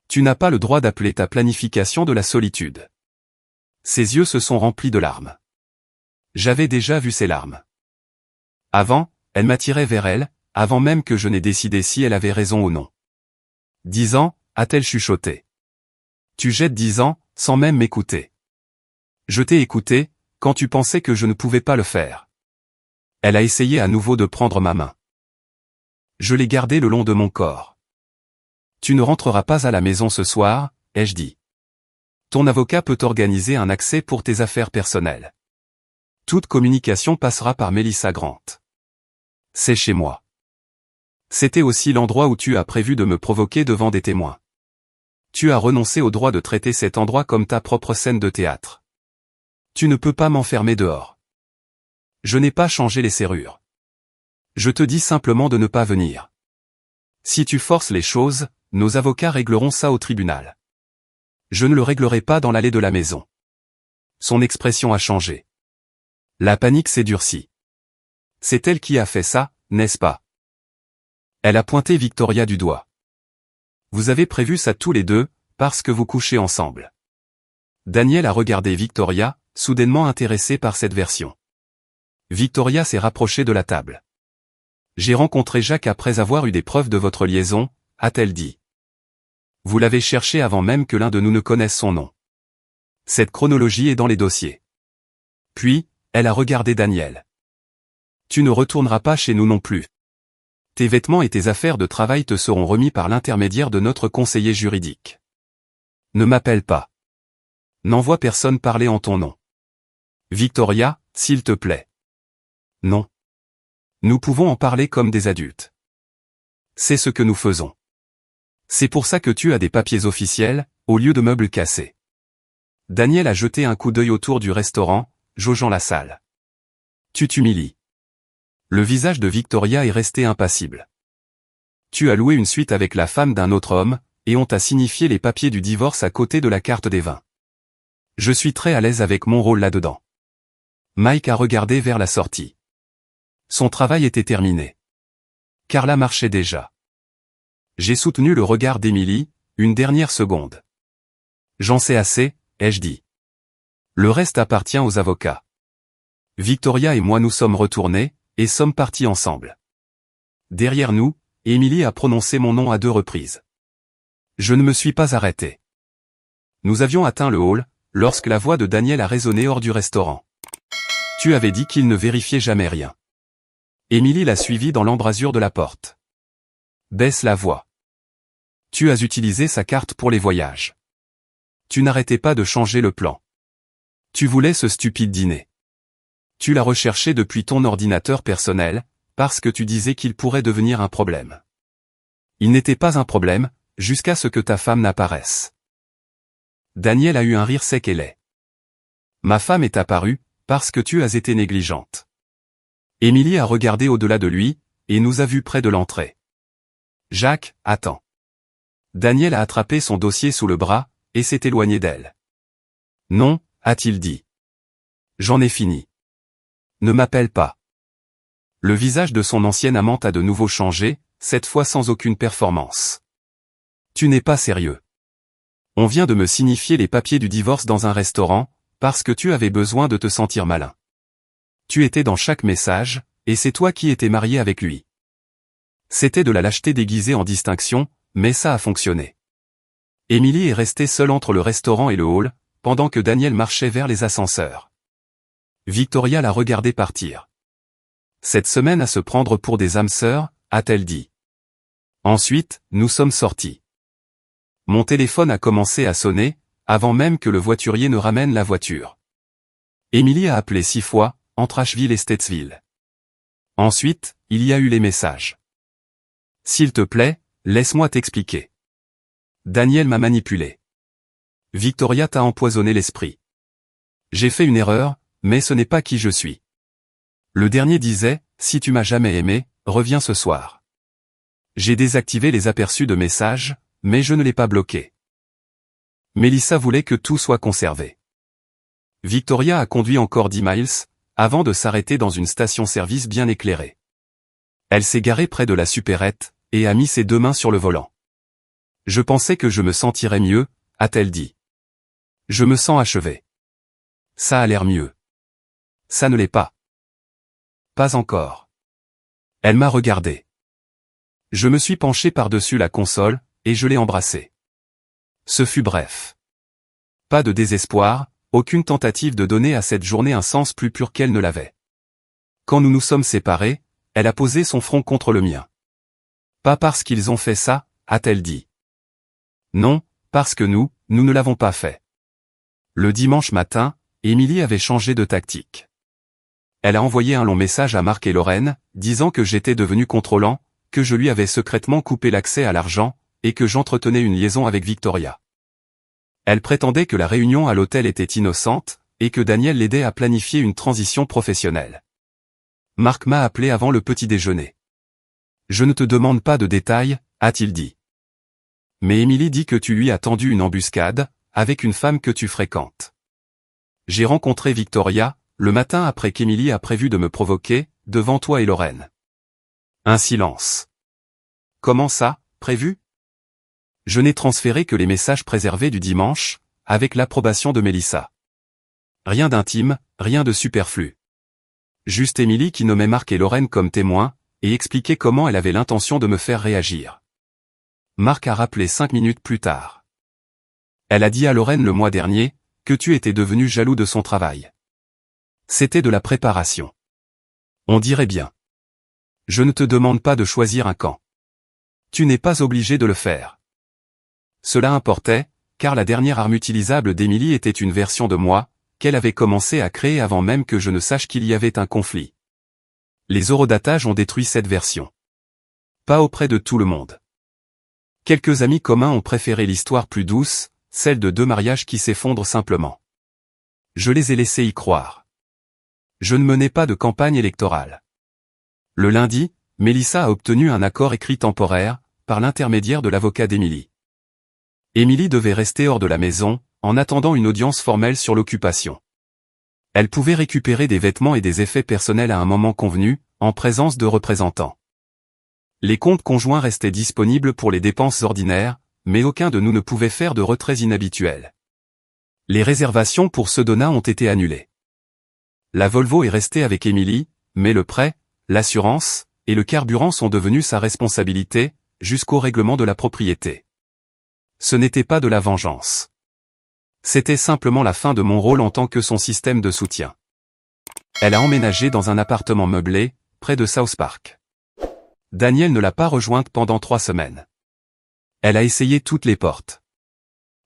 Tu n'as pas le droit d'appeler ta planification de la solitude. Ses yeux se sont remplis de larmes. J'avais déjà vu ses larmes. Avant, elle m'attirait vers elle, avant même que je n'ai décidé si elle avait raison ou non. 10 ans, a-t-elle chuchoté. Tu jettes 10 ans, sans même m'écouter. Je t'ai écouté, quand tu pensais que je ne pouvais pas le faire. Elle a essayé à nouveau de prendre ma main. Je l'ai gardée le long de mon corps. Tu ne rentreras pas à la maison ce soir, ai-je dit. Ton avocat peut organiser un accès pour tes affaires personnelles. Toute communication passera par Melissa Grant. C'est chez moi. C'était aussi l'endroit où tu as prévu de me provoquer devant des témoins. Tu as renoncé au droit de traiter cet endroit comme ta propre scène de théâtre. Tu ne peux pas m'enfermer dehors. Je n'ai pas changé les serrures. Je te dis simplement de ne pas venir. Si tu forces les choses, nos avocats régleront ça au tribunal. Je ne le réglerai pas dans l'allée de la maison. Son expression a changé. La panique s'est durcie. C'est elle qui a fait ça, n'est-ce pas? Elle a pointé Victoria du doigt. Vous avez prévu ça tous les deux, parce que vous couchez ensemble. Daniel a regardé Victoria, soudainement intéressée par cette version. Victoria s'est rapprochée de la table. J'ai rencontré Jacques après avoir eu des preuves de votre liaison, a-t-elle dit. Vous l'avez cherché avant même que l'un de nous ne connaisse son nom. Cette chronologie est dans les dossiers. Puis, elle a regardé Daniel. Tu ne retourneras pas chez nous non plus. Tes vêtements et tes affaires de travail te seront remis par l'intermédiaire de notre conseiller juridique. Ne m'appelle pas. N'envoie personne parler en ton nom. Victoria, s'il te plaît. Non. Nous pouvons en parler comme des adultes. C'est ce que nous faisons. C'est pour ça que tu as des papiers officiels, au lieu de meubles cassés. Daniel a jeté un coup d'œil autour du restaurant, jaugeant la salle. Tu t'humilies. Le visage de Victoria est resté impassible. Tu as loué une suite avec la femme d'un autre homme, et on t'a signifié les papiers du divorce à côté de la carte des vins. Je suis très à l'aise avec mon rôle là-dedans. Mike a regardé vers la sortie. Son travail était terminé. Carla marchait déjà. J'ai soutenu le regard d'Émilie, une dernière seconde. J'en sais assez, ai-je dit. Le reste appartient aux avocats. Victoria et moi nous sommes retournés, et sommes partis ensemble. Derrière nous, Émilie a prononcé mon nom à 2 reprises. Je ne me suis pas arrêté. Nous avions atteint le hall, lorsque la voix de Daniel a résonné hors du restaurant. Tu avais dit qu'il ne vérifiait jamais rien. Émilie l'a suivi dans l'embrasure de la porte. Baisse la voix. Tu as utilisé sa carte pour les voyages. Tu n'arrêtais pas de changer le plan. Tu voulais ce stupide dîner. Tu l'as recherché depuis ton ordinateur personnel, parce que tu disais qu'il pourrait devenir un problème. Il n'était pas un problème, jusqu'à ce que ta femme n'apparaisse. Daniel a eu un rire sec et laid. Ma femme est apparue, parce que tu as été négligente. Émilie a regardé au-delà de lui, et nous a vus près de l'entrée. Jacques, attends. Daniel a attrapé son dossier sous le bras, et s'est éloigné d'elle. Non, a-t-il dit. J'en ai fini. Ne m'appelle pas. Le visage de son ancienne amante a de nouveau changé, cette fois sans aucune performance. Tu n'es pas sérieux. On vient de me signifier les papiers du divorce dans un restaurant, parce que tu avais besoin de te sentir malin. Tu étais dans chaque message, et c'est toi qui étais marié avec lui. C'était de la lâcheté déguisée en distinction, mais ça a fonctionné. Émilie est restée seule entre le restaurant et le hall, pendant que Daniel marchait vers les ascenseurs. Victoria l'a regardé partir. Cette semaine à se prendre pour des âmes sœurs, a-t-elle dit. Ensuite, nous sommes sortis. Mon téléphone a commencé à sonner, avant même que le voiturier ne ramène la voiture. Émilie a appelé 6 fois, entre Asheville et Statesville. Ensuite, il y a eu les messages. S'il te plaît, laisse-moi t'expliquer. Daniel m'a manipulé. Victoria t'a empoisonné l'esprit. J'ai fait une erreur, mais ce n'est pas qui je suis. Le dernier disait, si tu m'as jamais aimé, reviens ce soir. J'ai désactivé les aperçus de messages, mais je ne l'ai pas bloqué. Mélissa voulait que tout soit conservé. Victoria a conduit encore 10 miles, avant de s'arrêter dans une station-service bien éclairée. Elle s'est garée près de la supérette, et a mis ses 2 mains sur le volant. Je pensais que je me sentirais mieux, a-t-elle dit. Je me sens achevée. Ça a l'air mieux. Ça ne l'est pas. Pas encore. Elle m'a regardé. Je me suis penché par-dessus la console, et je l'ai embrassée. Ce fut bref. Pas de désespoir, aucune tentative de donner à cette journée un sens plus pur qu'elle ne l'avait. Quand nous nous sommes séparés, elle a posé son front contre le mien. Pas parce qu'ils ont fait ça, a-t-elle dit. Non, parce que nous ne l'avons pas fait. Le dimanche matin, Émilie avait changé de tactique. Elle a envoyé un long message à Marc et Lorraine, disant que j'étais devenu contrôlant, que je lui avais secrètement coupé l'accès à l'argent, et que j'entretenais une liaison avec Victoria. Elle prétendait que la réunion à l'hôtel était innocente, et que Daniel l'aidait à planifier une transition professionnelle. Marc m'a appelé avant le petit déjeuner. Je ne te demande pas de détails, a-t-il dit. Mais Émilie dit que tu lui as tendu une embuscade, avec une femme que tu fréquentes. J'ai rencontré Victoria, le matin après qu'Émilie a prévu de me provoquer, devant toi et Lorraine. Un silence. Comment ça, prévu? Je n'ai transféré que les messages préservés du dimanche, avec l'approbation de Mélissa. Rien d'intime, rien de superflu. Juste Émilie qui nommait Marc et Lorraine comme témoins, et expliquait comment elle avait l'intention de me faire réagir. Marc a rappelé 5 minutes plus tard. Elle a dit à Lorraine le mois dernier, que tu étais devenu jaloux de son travail. C'était de la préparation. On dirait bien. Je ne te demande pas de choisir un camp. Tu n'es pas obligé de le faire. Cela importait, car la dernière arme utilisable d'Émilie était une version de moi, qu'elle avait commencé à créer avant même que je ne sache qu'il y avait un conflit. Les horodatages ont détruit cette version. Pas auprès de tout le monde. Quelques amis communs ont préféré l'histoire plus douce, celle de 2 mariages qui s'effondrent simplement. Je les ai laissés y croire. Je ne menais pas de campagne électorale. Le lundi, Mélissa a obtenu un accord écrit temporaire, par l'intermédiaire de l'avocat d'Émilie. Émilie devait rester hors de la maison, en attendant une audience formelle sur l'occupation. Elle pouvait récupérer des vêtements et des effets personnels à un moment convenu, en présence de représentants. Les comptes conjoints restaient disponibles pour les dépenses ordinaires, mais aucun de nous ne pouvait faire de retraits inhabituels. Les réservations pour Sedona ont été annulées. La Volvo est restée avec Émilie, mais le prêt, l'assurance, et le carburant sont devenus sa responsabilité, jusqu'au règlement de la propriété. Ce n'était pas de la vengeance. C'était simplement la fin de mon rôle en tant que son système de soutien. Elle a emménagé dans un appartement meublé, près de South Park. Daniel ne l'a pas rejointe pendant 3 semaines. Elle a essayé toutes les portes.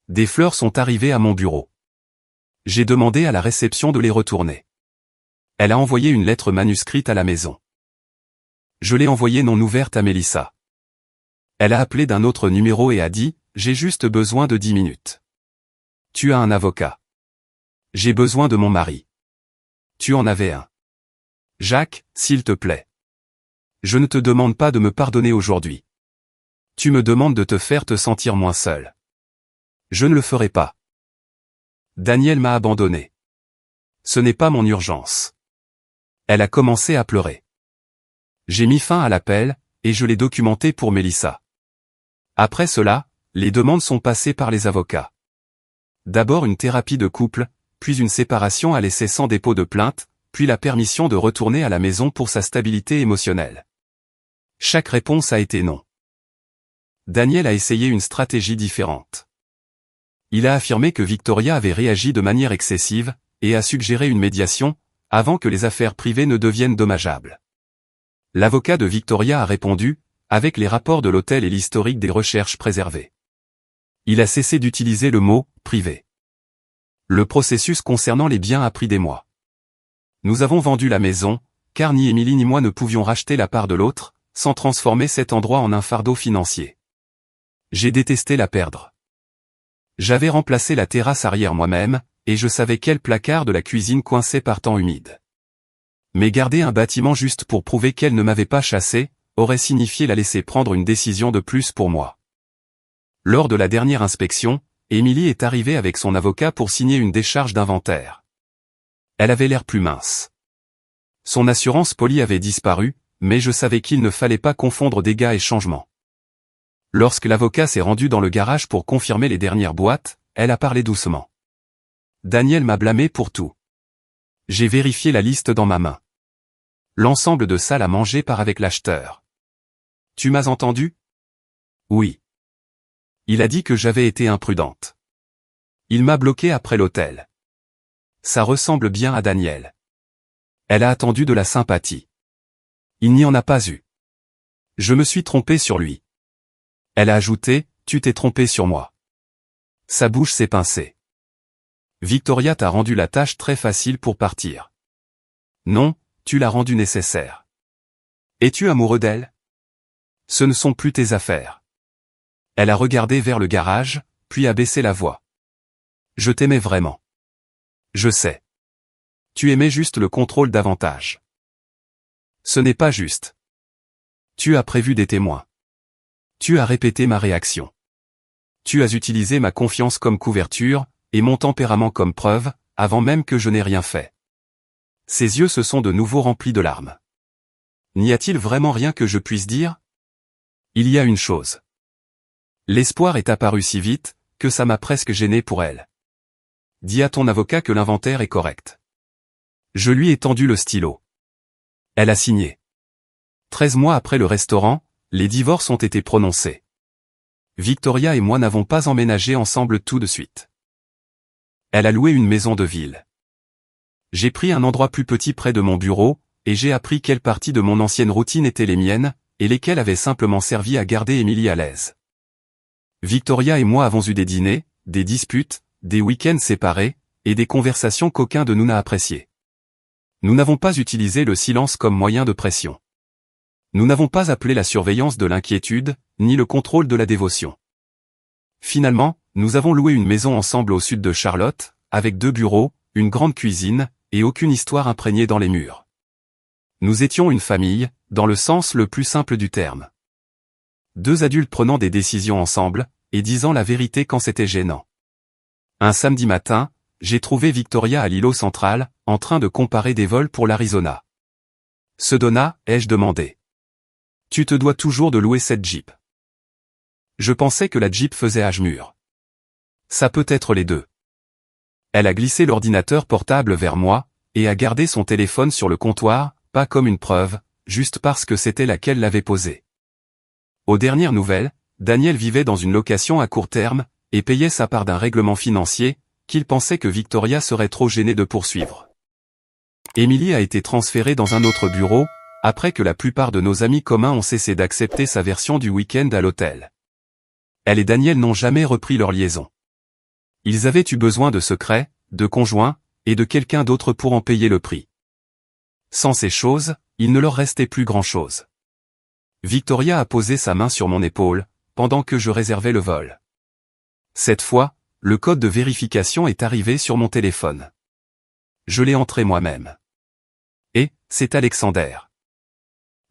Des fleurs sont arrivées à mon bureau. J'ai demandé à la réception de les retourner. Elle a envoyé une lettre manuscrite à la maison. Je l'ai envoyée non ouverte à Melissa. Elle a appelé d'un autre numéro et a dit « J'ai juste besoin de 10 minutes. » Tu as un avocat. J'ai besoin de mon mari. Tu en avais un. Jacques, s'il te plaît. Je ne te demande pas de me pardonner aujourd'hui. Tu me demandes de te faire te sentir moins seul. Je ne le ferai pas. Daniel m'a abandonné. Ce n'est pas mon urgence. Elle a commencé à pleurer. J'ai mis fin à l'appel, et je l'ai documenté pour Melissa. Après cela, les demandes sont passées par les avocats. D'abord une thérapie de couple, puis une séparation à laisser sans dépôt de plainte, puis la permission de retourner à la maison pour sa stabilité émotionnelle. Chaque réponse a été non. Daniel a essayé une stratégie différente. Il a affirmé que Victoria avait réagi de manière excessive, et a suggéré une médiation, avant que les affaires privées ne deviennent dommageables. L'avocat de Victoria a répondu, avec les rapports de l'hôtel et l'historique des recherches préservées. Il a cessé d'utiliser le mot « privé ». Le processus concernant les biens a pris des mois. Nous avons vendu la maison, car ni Émilie ni moi ne pouvions racheter la part de l'autre, sans transformer cet endroit en un fardeau financier. J'ai détesté la perdre. J'avais remplacé la terrasse arrière moi-même, et je savais quel placard de la cuisine coinçait par temps humide. Mais garder un bâtiment juste pour prouver qu'elle ne m'avait pas chassé, aurait signifié la laisser prendre une décision de plus pour moi. Lors de la dernière inspection, Émilie est arrivée avec son avocat pour signer une décharge d'inventaire. Elle avait l'air plus mince. Son assurance polie avait disparu, mais je savais qu'il ne fallait pas confondre dégâts et changements. Lorsque l'avocat s'est rendu dans le garage pour confirmer les dernières boîtes, elle a parlé doucement. Daniel m'a blâmé pour tout. J'ai vérifié la liste dans ma main. L'ensemble de salles à manger part avec l'acheteur. Tu m'as entendu? Oui. Il a dit que j'avais été imprudente. Il m'a bloqué après l'hôtel. Ça ressemble bien à Daniel. Elle a attendu de la sympathie. Il n'y en a pas eu. Je me suis trompé sur lui. Elle a ajouté, tu t'es trompé sur moi. Sa bouche s'est pincée. Victoria t'a rendu la tâche très facile pour partir. Non, tu l'as rendue nécessaire. Es-tu amoureux d'elle? Ce ne sont plus tes affaires. Elle a regardé vers le garage, puis a baissé la voix. Je t'aimais vraiment. Je sais. Tu aimais juste le contrôle davantage. Ce n'est pas juste. Tu as prévu des témoins. Tu as répété ma réaction. Tu as utilisé ma confiance comme couverture, et mon tempérament comme preuve, avant même que je n'ai rien fait. Ses yeux se sont de nouveau remplis de larmes. N'y a-t-il vraiment rien que je puisse dire? Il y a une chose. L'espoir est apparu si vite, que ça m'a presque gêné pour elle. Dis à ton avocat que l'inventaire est correct. Je lui ai tendu le stylo. Elle a signé. 13 mois après le restaurant, les divorces ont été prononcés. Victoria et moi n'avons pas emménagé ensemble tout de suite. Elle a loué une maison de ville. J'ai pris un endroit plus petit près de mon bureau, et j'ai appris quelles parties de mon ancienne routine étaient les miennes, et lesquelles avaient simplement servi à garder Émilie à l'aise. Victoria et moi avons eu des dîners, des disputes, des week-ends séparés, et des conversations qu'aucun de nous n'a appréciées. Nous n'avons pas utilisé le silence comme moyen de pression. Nous n'avons pas appelé la surveillance de l'inquiétude, ni le contrôle de la dévotion. Finalement, nous avons loué une maison ensemble au sud de Charlotte, avec 2 bureaux, une grande cuisine, et aucune histoire imprégnée dans les murs. Nous étions une famille, dans le sens le plus simple du terme. 2 adultes prenant des décisions ensemble, et disant la vérité quand c'était gênant. Un samedi matin, j'ai trouvé Victoria à l'îlot central, en train de comparer des vols pour l'Arizona. Se donna, ai-je demandé. Tu te dois toujours de louer cette Jeep. Je pensais que la Jeep faisait âge mûr. Ça peut être les deux. Elle a glissé l'ordinateur portable vers moi, et a gardé son téléphone sur le comptoir, pas comme une preuve, juste parce que c'était là qu'elle l'avait posé. Aux dernières nouvelles, Daniel vivait dans une location à court terme, et payait sa part d'un règlement financier, qu'il pensait que Victoria serait trop gênée de poursuivre. Émilie a été transférée dans un autre bureau, après que la plupart de nos amis communs ont cessé d'accepter sa version du week-end à l'hôtel. Elle et Daniel n'ont jamais repris leur liaison. Ils avaient eu besoin de secrets, de conjoints, et de quelqu'un d'autre pour en payer le prix. Sans ces choses, il ne leur restait plus grand-chose. Victoria a posé sa main sur mon épaule, pendant que je réservais le vol. Cette fois, le code de vérification est arrivé sur mon téléphone. Je l'ai entré moi-même. Et, c'est Alexander.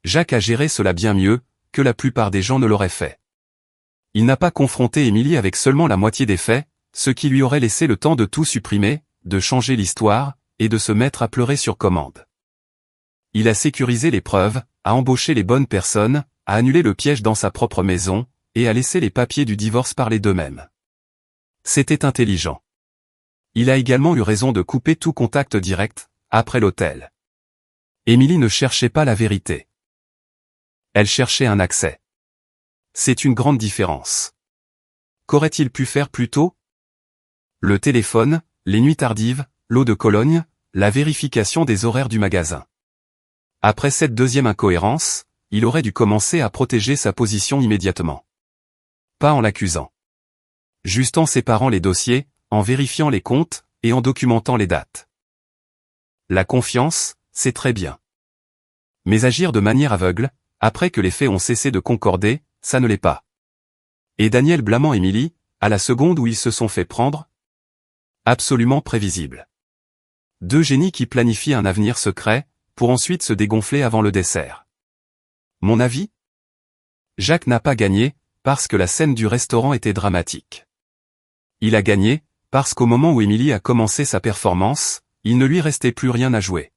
Jacques a géré cela bien mieux, que la plupart des gens ne l'auraient fait. Il n'a pas confronté Émilie avec seulement la moitié des faits, ce qui lui aurait laissé le temps de tout supprimer, de changer l'histoire, et de se mettre à pleurer sur commande. Il a sécurisé les preuves, a embauché les bonnes personnes, a annulé le piège dans sa propre maison, et a laissé les papiers du divorce parler d'eux-mêmes. C'était intelligent. Il a également eu raison de couper tout contact direct, après l'hôtel. Émilie ne cherchait pas la vérité. Elle cherchait un accès. C'est une grande différence. Qu'aurait-il pu faire plus tôt? Le téléphone, les nuits tardives, l'eau de Cologne, la vérification des horaires du magasin. Après cette deuxième incohérence, il aurait dû commencer à protéger sa position immédiatement. Pas en l'accusant. Juste en séparant les dossiers, en vérifiant les comptes, et en documentant les dates. La confiance, c'est très bien. Mais agir de manière aveugle, après que les faits ont cessé de concorder, ça ne l'est pas. Et Daniel blâmant Émilie, à la seconde où ils se sont fait prendre? Absolument prévisible. Deux génies qui planifient un avenir secret, pour ensuite se dégonfler avant le dessert. Mon avis? Jacques n'a pas gagné, parce que la scène du restaurant était dramatique. Il a gagné, parce qu'au moment où Émilie a commencé sa performance, il ne lui restait plus rien à jouer.